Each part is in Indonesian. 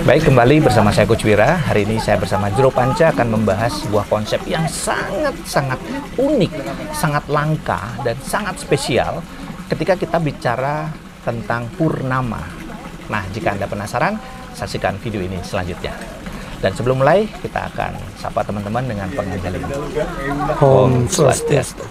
Baik, kembali bersama saya Coach Wira. Hari ini saya bersama Jero Panca akan membahas sebuah konsep yang sangat unik, sangat langka, dan sangat spesial ketika kita bicara tentang purnama. Nah, jika Anda penasaran, saksikan video ini selanjutnya. Dan sebelum mulai, kita akan sapa teman-teman dengan pengajian ini. Om Swastiastu.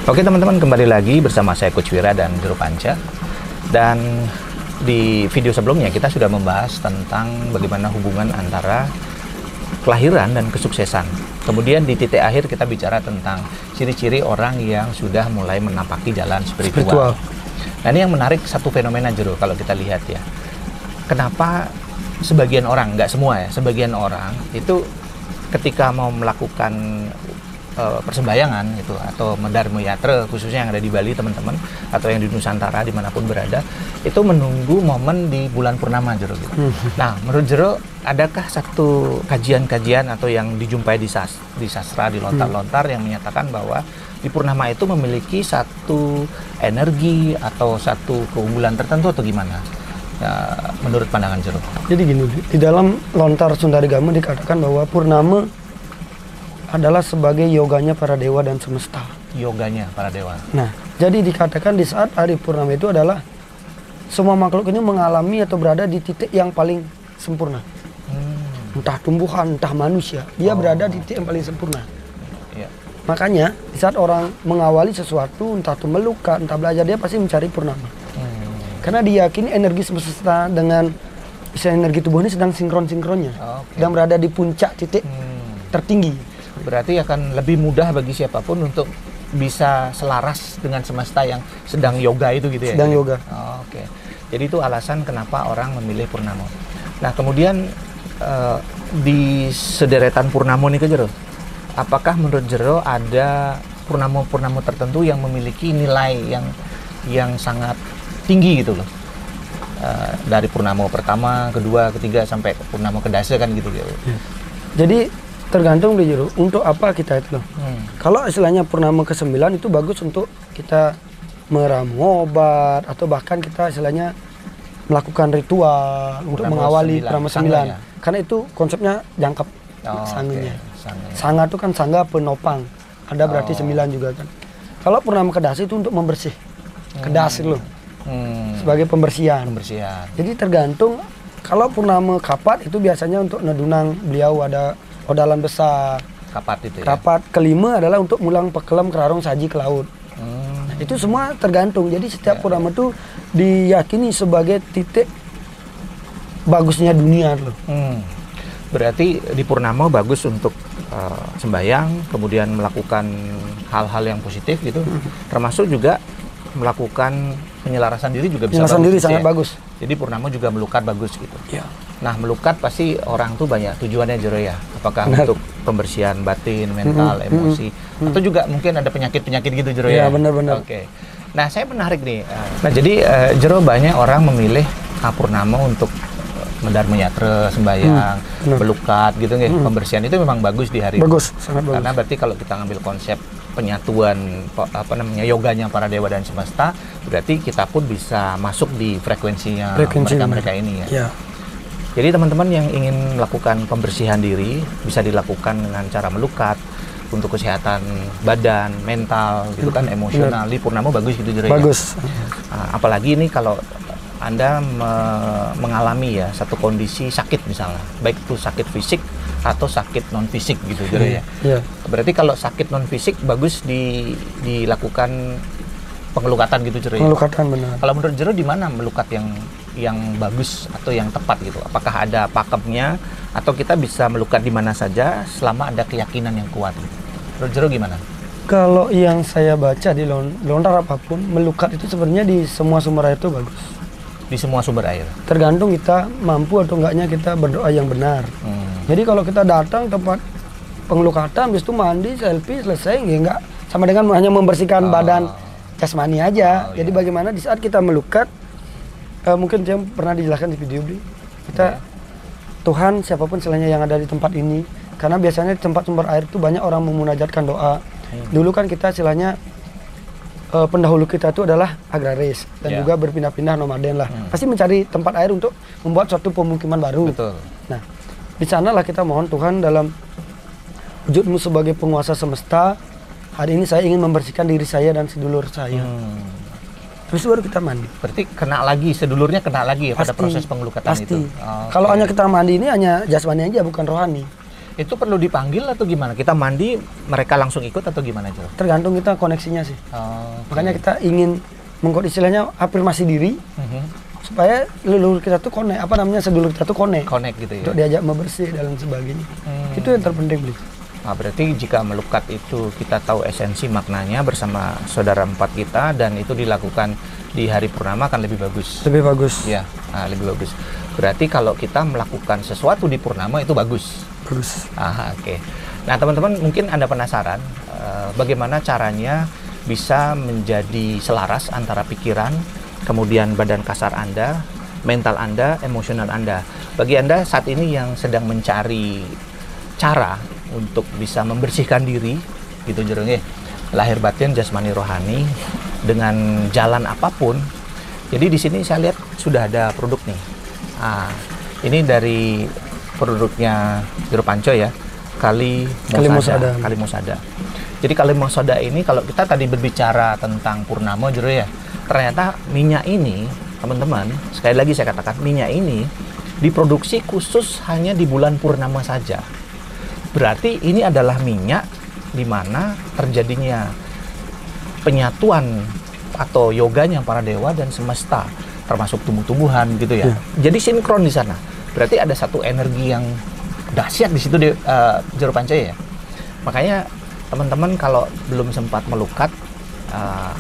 Oke teman-teman, kembali lagi bersama saya Coach Wira dan Jero Panca. Dan di video sebelumnya kita sudah membahas tentang bagaimana hubungan antara kelahiran dan kesuksesan. Kemudian di titik akhir kita bicara tentang ciri-ciri orang yang sudah mulai menapaki jalan spiritual. Nah, ini yang menarik, satu fenomena Jero kalau kita lihat ya. Kenapa sebagian orang, nggak semua ya, sebagian orang itu ketika mau melakukan persembayangan gitu atau Dharma Yatra khususnya yang ada di Bali teman-teman, atau yang di Nusantara dimanapun berada, itu menunggu momen di bulan purnama Jero gitu. Nah, menurut Jero, adakah satu kajian-kajian atau yang dijumpai di sastra, di lontar-lontar yang menyatakan bahwa di purnama itu memiliki satu energi atau satu keunggulan tertentu atau gimana? Ya, menurut pandangan Jero. Jadi gini, di dalam lontar Sundarigama dikatakan bahwa purnama adalah sebagai yoganya para dewa dan semesta. Yoganya para dewa. Nah, jadi dikatakan di saat hari purnama itu adalah semua makhluk ini mengalami atau berada di titik yang paling sempurna. Entah tumbuhan, entah manusia, dia berada di titik yang paling sempurna. Ya. Makanya di saat orang mengawali sesuatu, entah itu melukat, entah belajar, dia pasti mencari purnama. Karena diyakini energi semesta dengan energi tubuh ini sedang sinkron-sinkronnya, sedang berada di puncak titik tertinggi. Berarti akan lebih mudah bagi siapapun untuk bisa selaras dengan semesta yang sedang yoga itu gitu ya? Sedang yoga. Oke. Jadi itu alasan kenapa orang memilih purnama. Nah, kemudian di sederetan purnama nih Jero, apakah menurut Jero ada purnama-purnama tertentu yang memiliki nilai yang sangat tinggi gitu loh? Dari purnama pertama, kedua, ketiga, sampai purnama kedasa kan gitu. Ya. Jadi tergantung deh Jero, untuk apa kita itu loh. Kalau istilahnya purnama ke-9 itu bagus untuk kita meramu obat, atau bahkan kita istilahnya melakukan ritual untuk mengawali purnama 9. Ya? Karena itu konsepnya jangkep sangenya. Okay. Sanga itu kan sangga penopang, ada berarti 9 juga kan. Kalau purnama kedasi itu untuk membersih, kedas loh, sebagai pembersihan. Jadi tergantung. Kalau purnama kapat itu biasanya untuk nedunang beliau ada odalan besar. Kapat itu ya? Kapat kelima adalah untuk mulang pekelam kerarong saji ke laut. Nah, itu semua tergantung. Jadi setiap purnama itu diyakini sebagai titik bagusnya dunia loh. Berarti di purnama bagus untuk sembahyang, kemudian melakukan hal-hal yang positif gitu. Termasuk juga melakukan penyelarasan diri juga bisa. Penyelarasan diri sangat bagus. Jadi purnama juga melukat bagus gitu. Ya. Nah, melukat pasti orang tuh banyak tujuannya Jero ya. Apakah untuk pembersihan batin, mental, emosi, atau juga mungkin ada penyakit-penyakit gitu Jero ya. Iya, benar-benar. Oke. Nah, saya menarik nih. Nah, jadi Jero, banyak orang memilih purnama untuk Dharma Yatra, sembahyang, melukat gitu nggih. Pembersihan itu memang bagus di hari bagus, itu. Sangat bagus. Karena berarti kalau kita ngambil konsep penyatuan yoganya para dewa dan semesta, berarti kita pun bisa masuk di frekuensinya mereka ini ya. Ya. Jadi teman-teman yang ingin melakukan pembersihan diri bisa dilakukan dengan cara melukat untuk kesehatan badan, mental, gitu kan, emosional. Di purnama bagus gitu Jero. Bagus. Nah, apalagi ini kalau Anda mengalami ya satu kondisi sakit misalnya, baik itu sakit fisik atau sakit non fisik gitu Jero ya. Berarti kalau sakit non fisik bagus dilakukan pengelukatan gitu Jero ya. Pengelukatan, benar. Kalau menurut Jero, di mana melukat yang bagus atau yang tepat gitu? Apakah ada pakemnya atau kita bisa melukat di mana saja selama ada keyakinan yang kuat gitu? Menurut Jero gimana? Kalau yang saya baca di lontar apapun, melukat itu sebenarnya di semua sumber air itu bagus. Di semua sumber air? Tergantung kita mampu atau enggaknya kita berdoa yang benar. Jadi kalau kita datang tempat pengelukatan, habis itu mandi, selfie, selesai, nggak sama dengan hanya membersihkan badan jasmani aja. Jadi bagaimana di saat kita melukat, mungkin dia pernah dijelaskan di video beli, kita Tuhan siapapun selainnya yang ada di tempat ini, karena biasanya di tempat sumber air itu banyak orang memunajatkan doa. Dulu kan kita istilahnya pendahulu kita itu adalah agraris dan juga berpindah-pindah nomaden lah. Pasti mencari tempat air untuk membuat suatu pemukiman baru. Betul. Nah, di sanalah kita mohon Tuhan dalam wujudmu sebagai penguasa semesta. Hari ini saya ingin membersihkan diri saya dan sedulur saya. Terus baru kita mandi. Berarti kena lagi, sedulurnya kena lagi ya pada proses pengelukatan itu. Kalau hanya kita mandi ini hanya jasmani aja, bukan rohani. Itu perlu dipanggil atau gimana? Kita mandi, mereka langsung ikut atau gimana, Jero? Tergantung kita koneksinya sih. Makanya kita ingin istilahnya afirmasi diri supaya leluhur kita tuh connect, sedulur kita tuh connect gitu ya. Untuk diajak membersih dan sebagainya. Itu yang terpenting, Bli. Nah, berarti jika melukat itu kita tahu esensi maknanya bersama saudara empat kita dan itu dilakukan di hari purnama akan lebih bagus. Lebih bagus. Ya, lebih bagus. Berarti kalau kita melakukan sesuatu di purnama itu bagus. Oke. Nah, teman-teman mungkin Anda penasaran bagaimana caranya bisa menjadi selaras antara pikiran, kemudian badan kasar Anda, mental Anda, emosional Anda. Bagi Anda saat ini yang sedang mencari cara untuk bisa membersihkan diri, gitu Jero nggih. Lahir batin, jasmani, rohani dengan jalan apapun. Jadi di sini saya lihat sudah ada produk nih. Ini dari produknya Jero Panco ya, Kalimosada. Jadi Kalimosada ini kalau kita tadi berbicara tentang purnama Jero ya, ternyata minyak ini teman-teman, sekali lagi saya katakan minyak ini diproduksi khusus hanya di bulan purnama saja. Berarti ini adalah minyak di mana terjadinya penyatuan atau yoganya para dewa dan semesta, termasuk tumbuh-tumbuhan gitu ya. Jadi sinkron di sana. Berarti ada satu energi yang dahsyat di situ di Jero Panco ya. Makanya teman-teman kalau belum sempat melukat,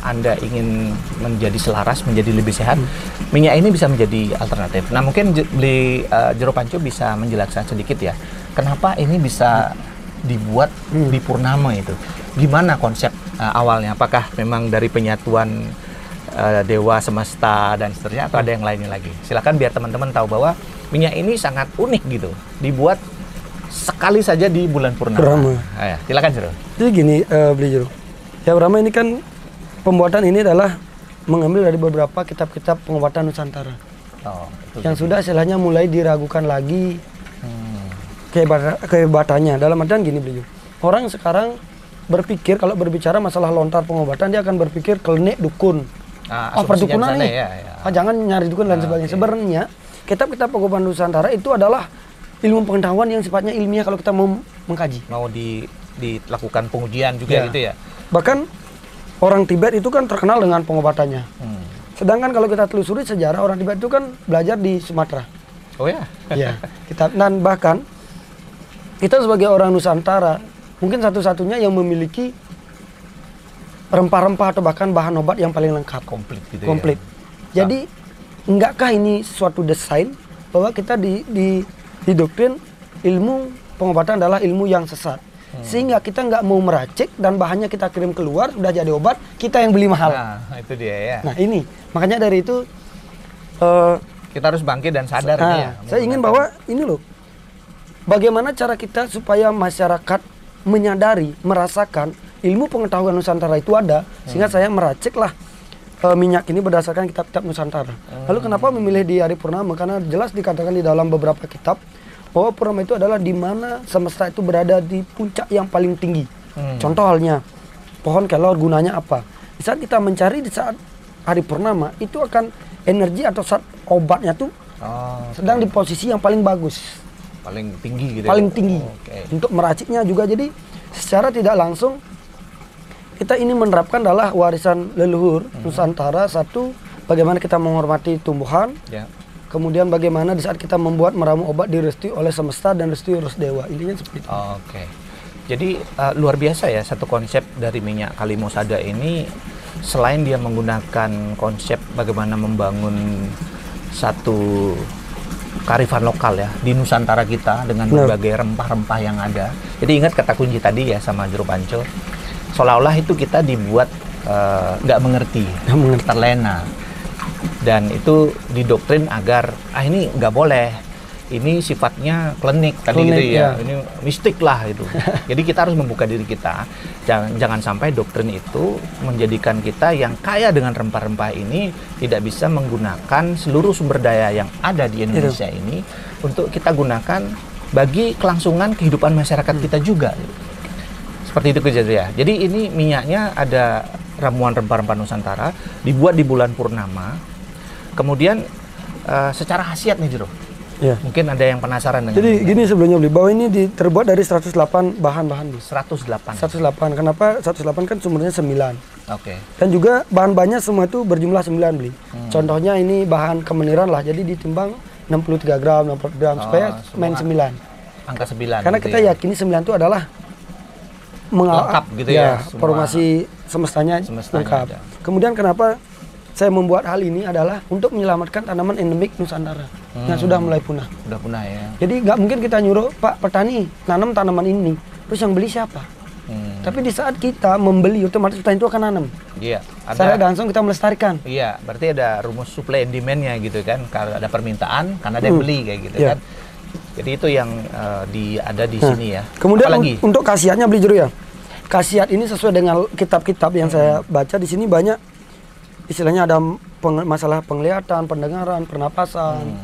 Anda ingin menjadi selaras, menjadi lebih sehat, minyak ini bisa menjadi alternatif. Nah, mungkin Jero Panco bisa menjelaskan sedikit ya, kenapa ini bisa dibuat di purnama itu? Gimana konsep awalnya? Apakah memang dari penyatuan dewa semesta dan seterusnya atau ada yang lainnya lagi? Silakan biar teman-teman tahu bahwa minyak ini sangat unik gitu, dibuat sekali saja di bulan purnama. Silakan Jero. Jadi gini, Beli Jero. Ya purnama ini kan pembuatan ini adalah mengambil dari beberapa kitab-kitab pengobatan Nusantara. Yang sudah istilahnya mulai diragukan lagi kehebatannya. Dalam artian gini Beli Jero. Orang sekarang berpikir kalau berbicara masalah lontar pengobatan dia akan berpikir klinik dukun. Perdukunan nih. Jangan nyari dukun dan sebagainya. Sebenarnya kitab-kitab pengobatan Nusantara itu adalah ilmu pengetahuan yang sifatnya ilmiah kalau kita mau mengkaji. Mau dilakukan pengujian juga gitu ya. Bahkan orang Tibet itu kan terkenal dengan pengobatannya. Sedangkan kalau kita telusuri sejarah, orang Tibet itu kan belajar di Sumatera. Oh ya? Iya. Dan bahkan kita sebagai orang Nusantara mungkin satu-satunya yang memiliki rempah-rempah atau bahkan bahan obat yang paling lengkap. Komplit gitu ya. Jadi enggakah ini suatu desain bahwa kita didoktrin ilmu pengobatan adalah ilmu yang sesat. Sehingga kita nggak mau meracik dan bahannya kita kirim keluar, udah jadi obat, kita yang beli mahal. Nah, itu dia ya. Nah ini, makanya dari itu kita harus bangkit dan sadar ya. Saya ingin bahwa ini loh, bagaimana cara kita supaya masyarakat menyadari, merasakan ilmu pengetahuan Nusantara itu ada, sehingga saya meraciklah minyak ini berdasarkan kitab-kitab Nusantara. Lalu kenapa memilih di hari purnama? Karena jelas dikatakan di dalam beberapa kitab bahwa purnama itu adalah di mana semesta itu berada di puncak yang paling tinggi. Contoh halnya pohon kelor, gunanya apa? Di saat kita mencari di saat hari purnama itu akan energi atau saat obatnya tuh sedang di posisi yang paling bagus, paling tinggi gitu. Paling tinggi. Untuk meraciknya juga, jadi secara tidak langsung kita ini menerapkan adalah warisan leluhur Nusantara. Satu, bagaimana kita menghormati tumbuhan. Kemudian bagaimana di saat kita membuat meramu obat direstui oleh semesta dan restui urus dewa. Intinya seperti itu. Jadi luar biasa ya satu konsep dari minyak Kalimosada ini. Selain dia menggunakan konsep bagaimana membangun satu kearifan lokal ya di Nusantara kita dengan berbagai rempah-rempah yang ada. Jadi ingat kata kunci tadi ya sama Jero Panco. seolah-olah itu kita dibuat nggak mengerti, terlena, dan itu didoktrin agar ini nggak boleh, ini sifatnya klinik tadi gitu ya, ini mistik lah itu. Jadi kita harus membuka diri kita, jangan sampai doktrin itu menjadikan kita yang kaya dengan rempah-rempah ini tidak bisa menggunakan seluruh sumber daya yang ada di Indonesia ini untuk kita gunakan bagi kelangsungan kehidupan masyarakat kita juga. Seperti itu kejadian. Jadi ini minyaknya ada ramuan rempah-rempah Nusantara, dibuat di bulan purnama. Kemudian secara khasiat nih Jero. Ya. Mungkin ada yang penasaran dengan. Jadi gini sebelumnya beli bahwa ini terbuat dari 108 bahan-bahan. 108. 108. Kenapa 108 kan sumbernya 9. Oke. Dan juga bahan-bahannya semua itu berjumlah 9 beli. Contohnya ini bahan kemeniran lah. Jadi ditimbang 63 gram, 60 gram supaya main 9. Angka 9. Karena gitu kita yakini 9 itu adalah lengkap gitu ya. Formasi semestanya lengkap. Ada. Kemudian kenapa saya membuat hal ini adalah untuk menyelamatkan tanaman endemik Nusantara yang sudah mulai punah. Sudah punah ya. Jadi nggak mungkin kita nyuruh Pak petani nanam tanaman ini, terus yang beli siapa? Tapi di saat kita membeli, otomatis petani itu akan nanam. Iya. Secara langsung kita melestarikan. Iya, berarti ada rumus supply and demand-nya gitu kan. Kalau ada permintaan, karena ada yang beli kayak gitu kan. Jadi itu yang ada di sini ya. Kemudian untuk khasiatnya beli Jero ya. Khasiat ini sesuai dengan kitab-kitab yang saya baca di sini banyak istilahnya ada masalah penglihatan, pendengaran, pernapasan,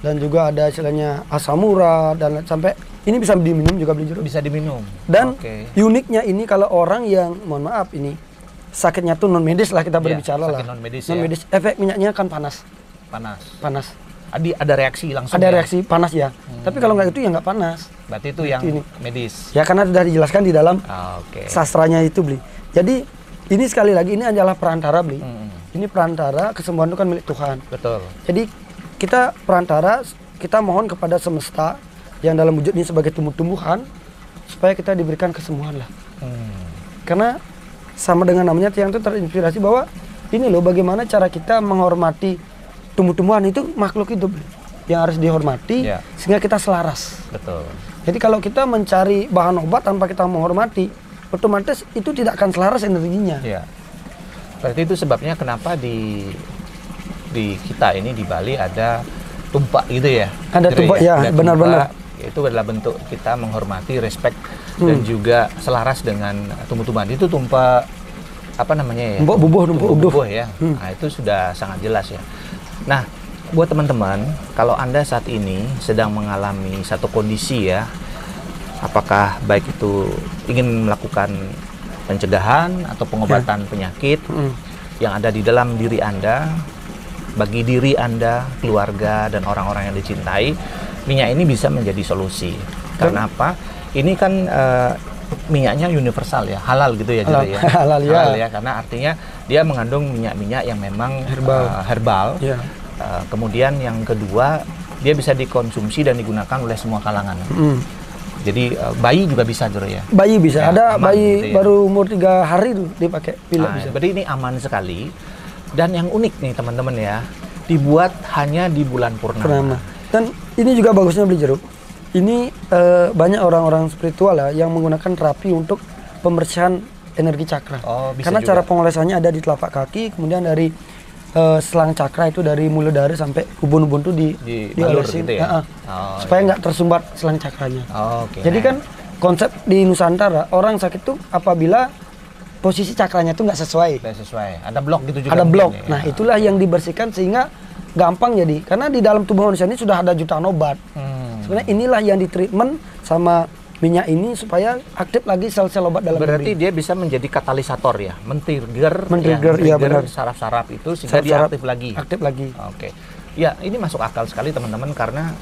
dan juga ada istilahnya asam urat dan sampai ini bisa diminum juga beli Jero. Bisa diminum. Dan uniknya ini kalau orang yang mohon maaf ini sakitnya tuh non medis lah kita berbicara lah. Non medis. Efek minyaknya kan panas. Panas. Ada reaksi langsung. Ada reaksi panas ya. Tapi kalau nggak itu ya nggak panas. Berarti itu yang medis. Ya karena sudah dijelaskan di dalam sastranya itu beli. Jadi ini sekali lagi ini adalah perantara beli. Ini perantara, kesembuhan itu kan milik Tuhan. Betul. Jadi kita perantara, kita mohon kepada semesta yang dalam wujud ini sebagai tumbuh-tumbuhan supaya kita diberikan kesembuhan lah. Karena sama dengan namanya Tiang itu terinspirasi bahwa ini loh bagaimana cara kita menghormati tumbuh-tumbuhan itu makhluk hidup yang harus dihormati sehingga kita selaras. Betul. Jadi kalau kita mencari bahan obat tanpa kita menghormati, otomatis itu tidak akan selaras energinya. Iya. Berarti itu sebabnya kenapa di kita ini di Bali ada tumpak gitu ya. Ada tumpak ya, benar-benar. Itu adalah bentuk kita menghormati, respect dan juga selaras dengan tumbuh-tumbuhan. Itu tumpak apa namanya ya? Bubuh ya. Nah, itu sudah sangat jelas ya. Nah, buat teman-teman, kalau Anda saat ini sedang mengalami satu kondisi ya, apakah baik itu ingin melakukan pencegahan atau pengobatan penyakit yang ada di dalam diri Anda, bagi diri Anda, keluarga, dan orang-orang yang dicintai, minyak ini bisa menjadi solusi. Karena apa? Ini kan minyaknya universal ya, halal gitu ya. Halal ya, karena artinya dia mengandung minyak-minyak yang memang herbal. Kemudian yang kedua, dia bisa dikonsumsi dan digunakan oleh semua kalangan. Jadi bayi juga bisa Jero ya? Bayi bisa, ya, ada bayi gitu ya. Baru umur 3 hari tuh dipakai pilek bisa. Berarti ini aman sekali. Dan yang unik nih teman-teman ya, dibuat hanya di bulan purnama. Dan ini juga bagusnya beli Jero. Ini banyak orang-orang spiritual ya yang menggunakan terapi untuk pembersihan energi cakra. Karena cara pengolesannya ada di telapak kaki, kemudian dari selang cakra itu dari mulut dari sampai ubun-ubun tuh diolesin gitu ya? Supaya nggak tersumbat selang cakranya. Jadi kan konsep di Nusantara orang sakit tuh apabila posisi cakranya tuh nggak sesuai. Ada blok gitu juga. Ada blok. Ya. Nah itulah yang dibersihkan sehingga gampang jadi. Karena di dalam tubuh manusia ini sudah ada jutaan obat. Sebenarnya inilah yang ditreatment sama minyak ini supaya aktif lagi sel-sel obat dalam Berarti dia bisa menjadi katalisator ya, men-trigger saraf-saraf itu sehingga dia aktif lagi. Ya, ini masuk akal sekali teman-teman, karena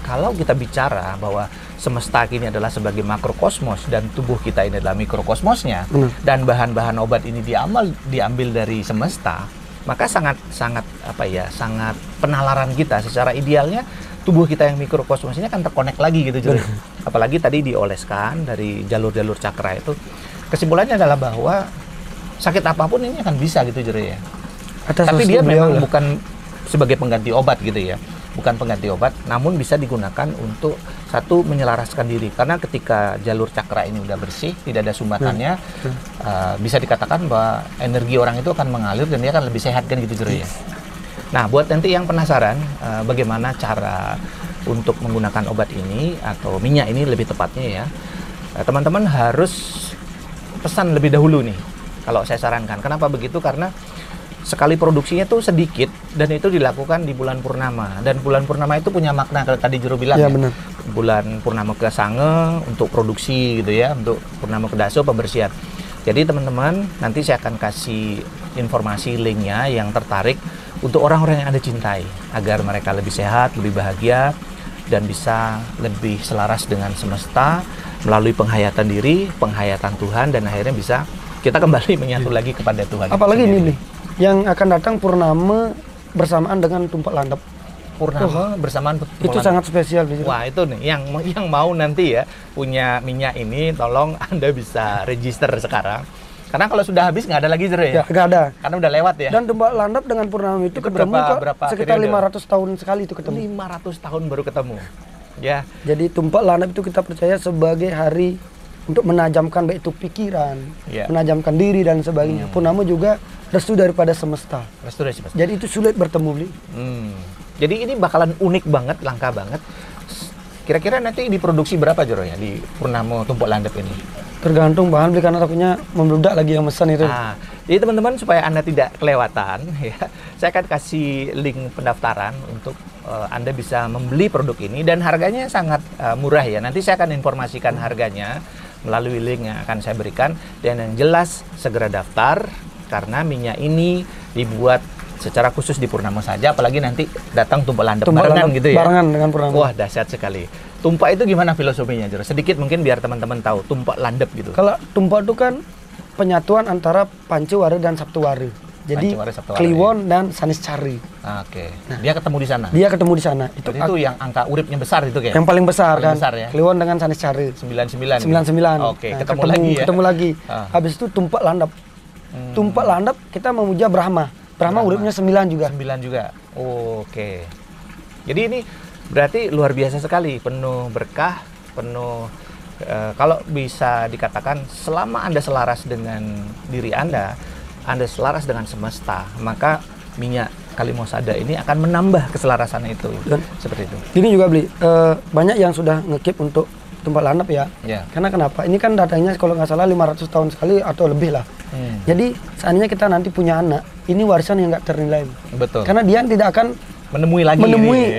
kalau kita bicara bahwa semesta ini adalah sebagai makrokosmos dan tubuh kita ini adalah mikrokosmosnya, dan bahan-bahan obat ini diambil dari semesta, maka sangat penalaran kita secara idealnya tubuh kita yang mikrokosmos ini akan terkonek lagi gitu Jero. Apalagi tadi dioleskan dari jalur-jalur cakra itu. Kesimpulannya adalah bahwa sakit apapun ini akan bisa gitu Jero ya. Tapi dia memang bukan sebagai pengganti obat gitu ya. bukan pengganti obat, namun bisa digunakan untuk satu menyelaraskan diri. Karena ketika jalur cakra ini udah bersih, tidak ada sumbatannya, bisa dikatakan bahwa energi orang itu akan mengalir dan dia akan lebih sehat kan gitu Jero ya. Nah, buat nanti yang penasaran bagaimana cara untuk menggunakan obat ini atau minyak ini lebih tepatnya ya, teman-teman harus pesan lebih dahulu nih. Kalau saya sarankan, kenapa begitu? Karena sekali produksinya tuh sedikit dan itu dilakukan di bulan purnama, dan bulan purnama itu punya makna kalau tadi Jero bilang ya, benar. bulan purnama ke Sange untuk produksi gitu ya, untuk purnama ke Daso pembersihan. Jadi teman-teman nanti saya akan kasih informasi linknya yang tertarik untuk orang-orang yang Anda cintai agar mereka lebih sehat, lebih bahagia dan bisa lebih selaras dengan semesta melalui penghayatan diri, penghayatan Tuhan, dan akhirnya bisa kita kembali menyatu lagi kepada Tuhan. Apalagi ini Bli, yang akan datang purnama bersamaan dengan tumpak landep. Purnama bersamaan itu sangat spesial. Wah, itu nih yang mau nanti ya punya minyak ini, tolong Anda bisa register sekarang. Karena kalau sudah habis nggak ada lagi Jero ya? Nggak ada. Karena udah lewat ya. Dan tumpak landep dengan purnama itu ketemu berapa sekitar periode? 500 tahun sekali itu ketemu. 500 tahun baru ketemu. Ya. Jadi tumpak landep itu kita percaya sebagai hari untuk menajamkan baik itu pikiran, menajamkan diri dan sebagainya. Purnama juga restu daripada semesta. Restu dari semesta. Jadi itu sulit bertemu Bli. Jadi ini bakalan unik banget, langka banget. Kira-kira nanti diproduksi berapa Jero ya di purnama tumpak landep ini? Tergantung bahan Bli, karena takutnya membludak lagi yang pesan itu. Jadi teman-teman supaya Anda tidak kelewatan ya, saya akan kasih link pendaftaran untuk Anda bisa membeli produk ini, dan harganya sangat murah ya. Nanti saya akan informasikan harganya melalui link yang akan saya berikan, dan yang jelas segera daftar karena minyak ini dibuat secara khusus di purnama saja, apalagi nanti datang tumpak landep barengan gitu ya. Barengan dengan purnama. Wah, dahsyat sekali. Tumpak itu gimana filosofinya Jero? Sedikit mungkin biar teman-teman tahu tumpak landep gitu. Kalau tumpak itu kan penyatuan antara Pancewara dan Saptowari. Jadi Kliwon dan Saniscari. Oke. Nah, dia ketemu di sana. Dia ketemu di sana. Itu yang angka uripnya besar itu kayak. Yang paling besar kan. Besar, ya? Kliwon dengan Saniscari. 99. 99. Oke, nah, ketemu lagi ya. Ketemu lagi. Habis itu tumpak landep. Tumpak landep kita memuja Brahma. Brahma uripnya 9 juga. 9 juga. Oke. Jadi ini berarti luar biasa sekali, penuh berkah, penuh kalau bisa dikatakan selama Anda selaras dengan diri Anda selaras dengan semesta, maka minyak Kalimosada ini akan menambah keselarasan itu. Dan seperti itu. Ini juga Bli, banyak yang sudah ngekip untuk tumpak landep ya. Karena kenapa? Ini kan datanya kalau nggak salah 500 tahun sekali atau lebih lah. Jadi seandainya kita nanti punya anak, ini warisan yang nggak ternilai. Betul. Karena dia tidak akan menemui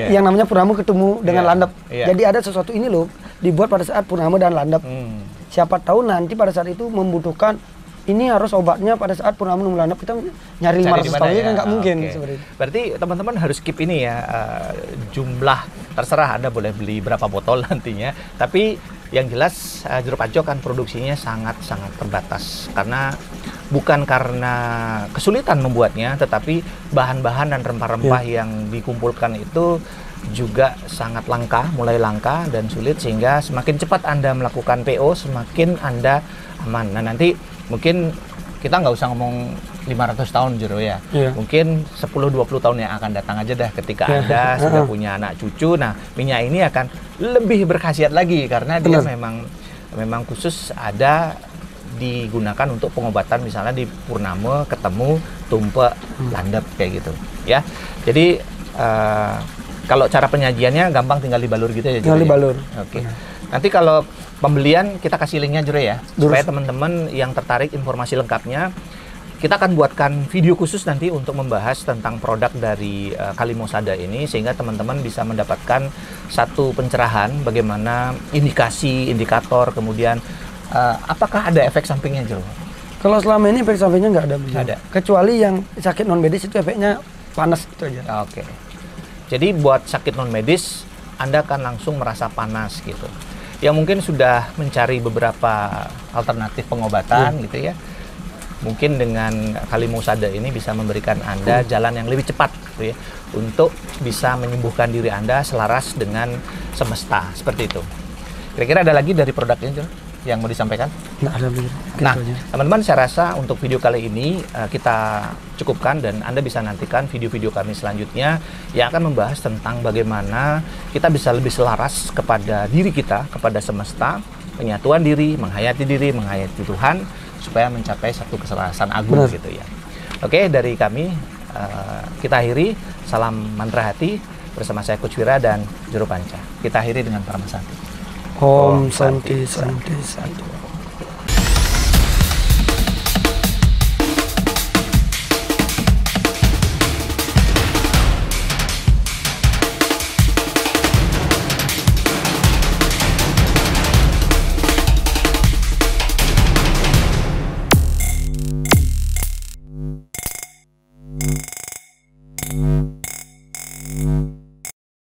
yang namanya purnama ketemu dengan landep. Jadi ada sesuatu ini loh dibuat pada saat purnama dan landep. Siapa tahu nanti pada saat itu membutuhkan ini harus obatnya pada saat purnama dan landep, kita nyari 500 tahun kan nggak mungkin. Seperti itu. Berarti teman-teman harus skip ini ya, jumlah terserah Anda boleh beli berapa botol nantinya, tapi yang jelas Jero Panco kan produksinya sangat-sangat terbatas, karena bukan karena kesulitan membuatnya, tetapi bahan-bahan dan rempah-rempah yang dikumpulkan itu juga sangat langka, mulai langka dan sulit, sehingga semakin cepat Anda melakukan PO, semakin Anda aman. Nah, nanti mungkin kita nggak usah ngomong 500 tahun Jero ya. Mungkin 10-20 tahun yang akan datang aja dah, ketika Anda sudah punya anak cucu. Nah, minyak ini akan lebih berkhasiat lagi karena dia memang khusus ada digunakan untuk pengobatan, misalnya di purnama ketemu tumpak landep kayak gitu ya. Jadi kalau cara penyajiannya gampang, tinggal dibalur gitu ya. Tinggal dibalur. Oke. Nanti kalau pembelian kita kasih linknya Jero ya, supaya teman-teman yang tertarik informasi lengkapnya, kita akan buatkan video khusus nanti untuk membahas tentang produk dari Kalimosada ini, sehingga teman-teman bisa mendapatkan satu pencerahan bagaimana indikator, kemudian apakah ada efek sampingnya Jero? Kalau selama ini efek sampingnya nggak ada. Ada. Kecuali yang sakit non medis itu efeknya panas itu aja. Oke. Jadi buat sakit non medis Anda akan langsung merasa panas gitu. Yang mungkin sudah mencari beberapa alternatif pengobatan gitu ya. Mungkin dengan Kalimosada ini bisa memberikan Anda jalan yang lebih cepat gitu ya, untuk bisa menyembuhkan diri Anda selaras dengan semesta, seperti itu. Kira-kira ada lagi dari produknya Jero? yang mau disampaikan? Nggak ada Bro. Nah, Gitu aja. teman-teman, saya rasa untuk video kali ini kita cukupkan dan Anda bisa nantikan video-video kami selanjutnya yang akan membahas tentang bagaimana kita bisa lebih selaras kepada diri kita, kepada semesta, penyatuan diri, menghayati Tuhan, supaya mencapai satu keselarasan agung. Benar. Gitu ya. Oke, dari kami kita akhiri. Salam mantra hati bersama saya Coach Wira dan Juru Panca. Kita akhiri dengan Paramasanti. Om Santi Santi Santi.